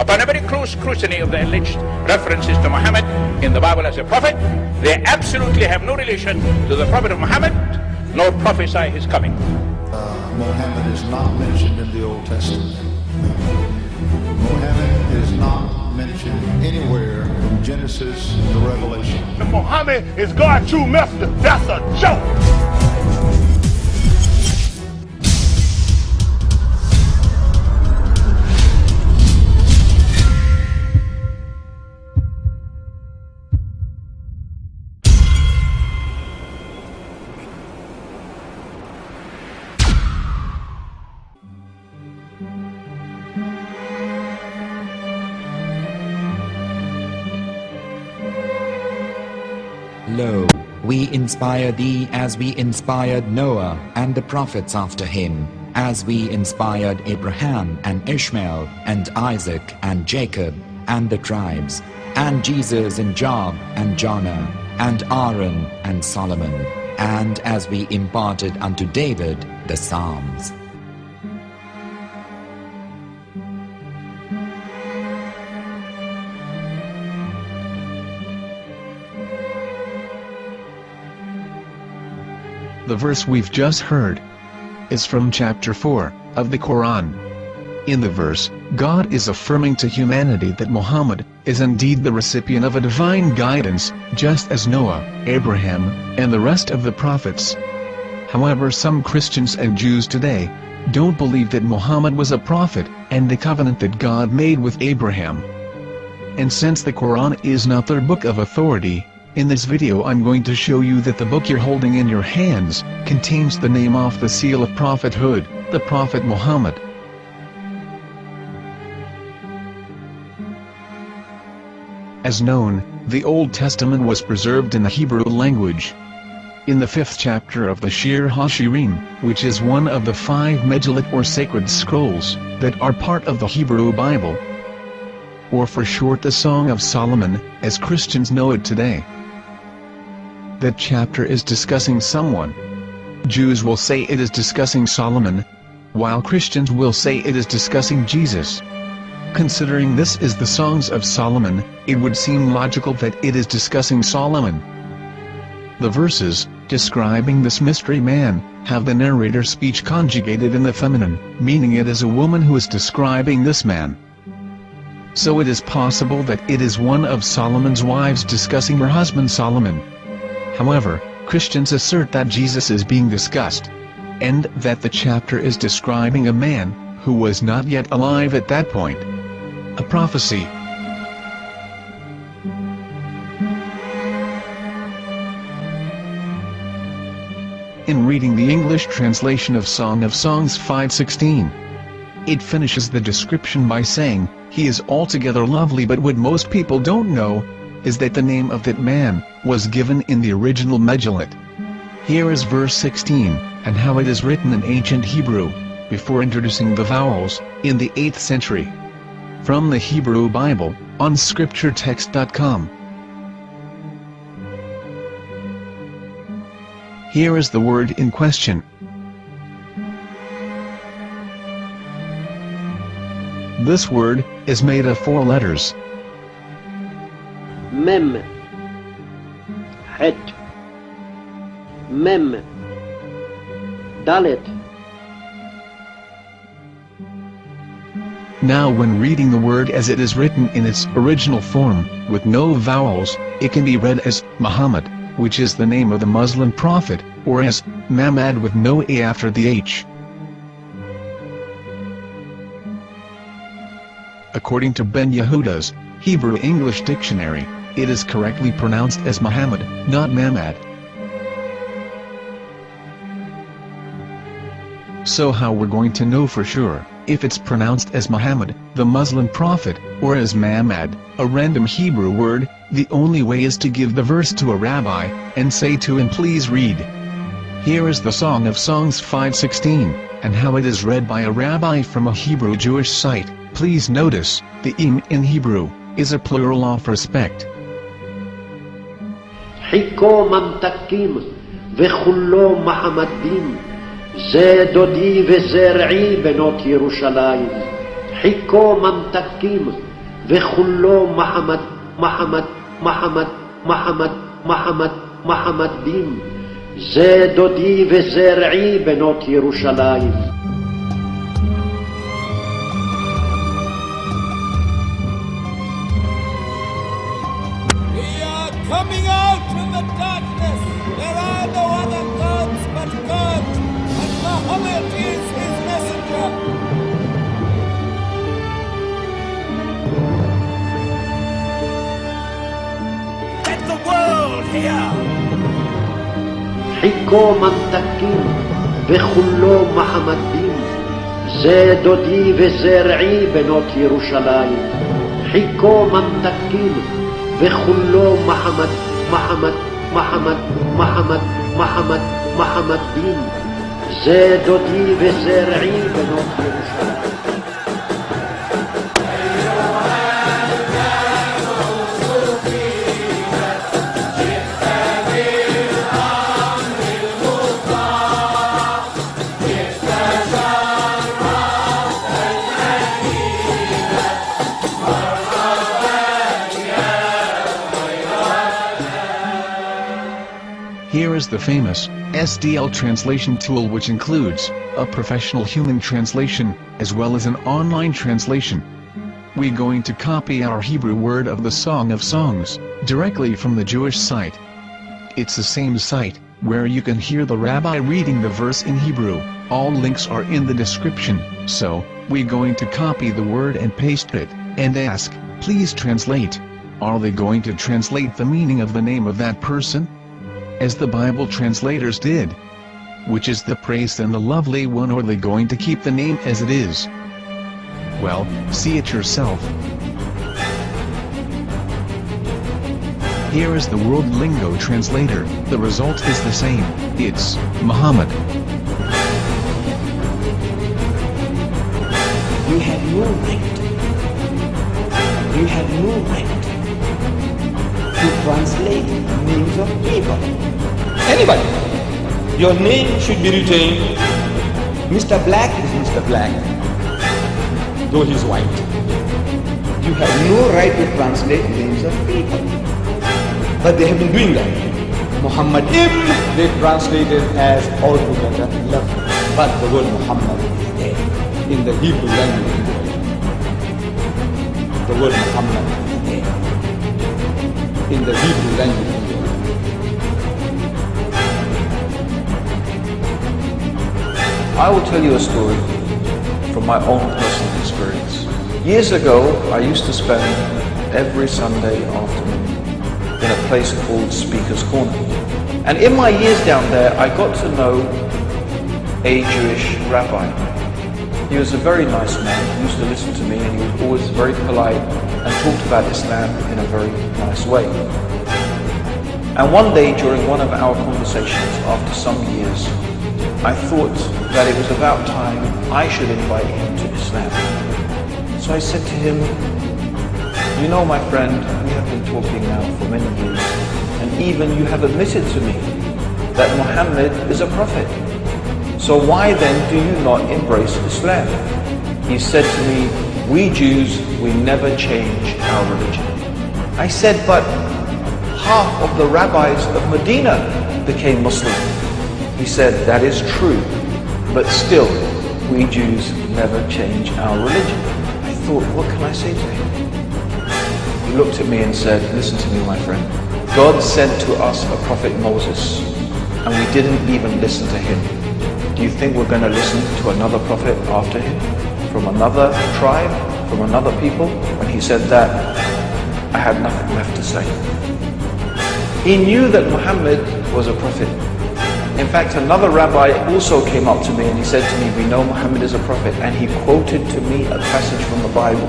upon every close scrutiny of the alleged references to Muhammad in the Bible as a prophet, they absolutely have no relation to the prophet of Muhammad, nor prophesy his coming. Muhammad is not mentioned in the Old Testament. Muhammad is not mentioned anywhere from Genesis to Revelation. Muhammad is God's true messenger. That's a joke. Lo, we inspire thee as we inspired Noah and the prophets after him, as we inspired Abraham and Ishmael and Isaac and Jacob and the tribes, and Jesus and Job and Jonah and Aaron and Solomon, and as we imparted unto David the Psalms. The verse we've just heard is from chapter 4 of the Quran. In the verse, God is affirming to humanity that Muhammad is indeed the recipient of a divine guidance, just as Noah, Abraham, and the rest of the prophets. However, some Christians and Jews today don't believe that Muhammad was a prophet and the covenant that God made with Abraham. And since the Quran is not their book of authority, in this video I'm going to show you that the book you're holding in your hands contains the name off the seal of prophethood, the Prophet Muhammad. As known, the Old Testament was preserved in the Hebrew language. In the 5th chapter of the Shir HaShirim, which is one of the 5 Megillat or sacred scrolls that are part of the Hebrew Bible, or for short the Song of Solomon, as Christians know it today. That chapter is discussing someone. Jews will say it is discussing Solomon, while Christians will say it is discussing Jesus. Considering this is the Songs of Solomon, it would seem logical that it is discussing Solomon. The verses, describing this mystery man, have the narrator's speech conjugated in the feminine, meaning it is a woman who is describing this man. So it is possible that it is one of Solomon's wives discussing her husband Solomon. However, Christians assert that Jesus is being discussed, and that the chapter is describing a man who was not yet alive at that point. A prophecy. In reading the English translation of Song of Songs 5:16, it finishes the description by saying, "He is altogether lovely," but what most people don't know is that the name of that man was given in the original Megillat. Here is verse 16, and how it is written in ancient Hebrew, before introducing the vowels, in the 8th century. From the Hebrew Bible, on scripturetext.com. Here is the word in question. This word is made of 4 letters. Mem, Het, Mem, Dalet. Now when reading the word as it is written in its original form, with no vowels, it can be read as Muhammad, which is the name of the Muslim prophet, or as Mamad with no A after the H. According to Ben Yehuda's Hebrew English Dictionary, it is correctly pronounced as Muhammad, not Mamad. So how we're going to know for sure if it's pronounced as Muhammad, the Muslim prophet, or as Mamad, a random Hebrew word? The only way is to give the verse to a rabbi and say to him, "Please read." Here is the Song of Songs 5:16, and how it is read by a rabbi from a Hebrew Jewish site. Please notice, the im in Hebrew is a plural of respect. Hiko mamtakim vechullo mahamadim ze dodi vezer'i benot Yerushalayim. Hiko mamtakim וכולו מחמד, מחמד, מחמד, מחמד, מחמד, מחמדים. זה דודי וזרעי בנות ירושלים. Coming out from the darkness, there are no other gods but God, and Muhammad is his messenger. Let the world hear. חיכו ממתקים וכולו מחמדים, זה דודי וזרעי בנות ירושלים. חיכו ממתקים וכולו מחמד, מחמד, מחמד, מחמד, מחמד, מחמדים, זה דודי וזרעי בנות ירושלים. Here is the famous SDL translation tool, which includes a professional human translation, as well as an online translation. We're going to copy our Hebrew word of the Song of Songs, directly from the Jewish site. It's the same site, where you can hear the rabbi reading the verse in Hebrew. All links are in the description, so, we're going to copy the word and paste it, and ask, please translate. Are they going to translate the meaning of the name of that person? As the Bible translators did. Which is the praised and the lovely one, or are they going to keep the name as it is? Well, see it yourself. Here is the World Lingo Translator. The result is the same. It's Muhammad. You have no right. You have no right to translate names of people. Anybody. Your name should be retained. Mr. Black is Mr. Black, though he's white. You have no right to translate names of people. But they have been doing that. Muhammad they translated as altogether lovely. But the word Muhammad is there in the Hebrew language. The word Muhammad is there in the Hebrew language. I will tell you a story from my own personal experience. Years ago, I used to spend every Sunday afternoon in a place called Speaker's Corner. And in my years down there, I got to know a Jewish rabbi. He was a very nice man. He used to listen to me, and he was always very polite and talked about Islam in a very nice way. And one day during one of our conversations after some years, I thought that it was about time I should invite him to Islam. So I said to him, you know, my friend, we have been talking now for many years, and even you have admitted to me that Muhammad is a prophet. So why then do you not embrace Islam? He said to me, we Jews, we never change our religion. I said, but half of the rabbis of Medina became Muslim. He said, that is true, but still, we Jews never change our religion. I thought, what can I say to him? He looked at me and said, listen to me, my friend. God sent to us a prophet Moses, and we didn't even listen to him. Do you think we're going to listen to another prophet after him? From another tribe? From another people? When he said that, I had nothing left to say. He knew that Muhammad was a prophet. In fact, another rabbi also came up to me and he said to me, we know Muhammad is a prophet, and he quoted to me a passage from the Bible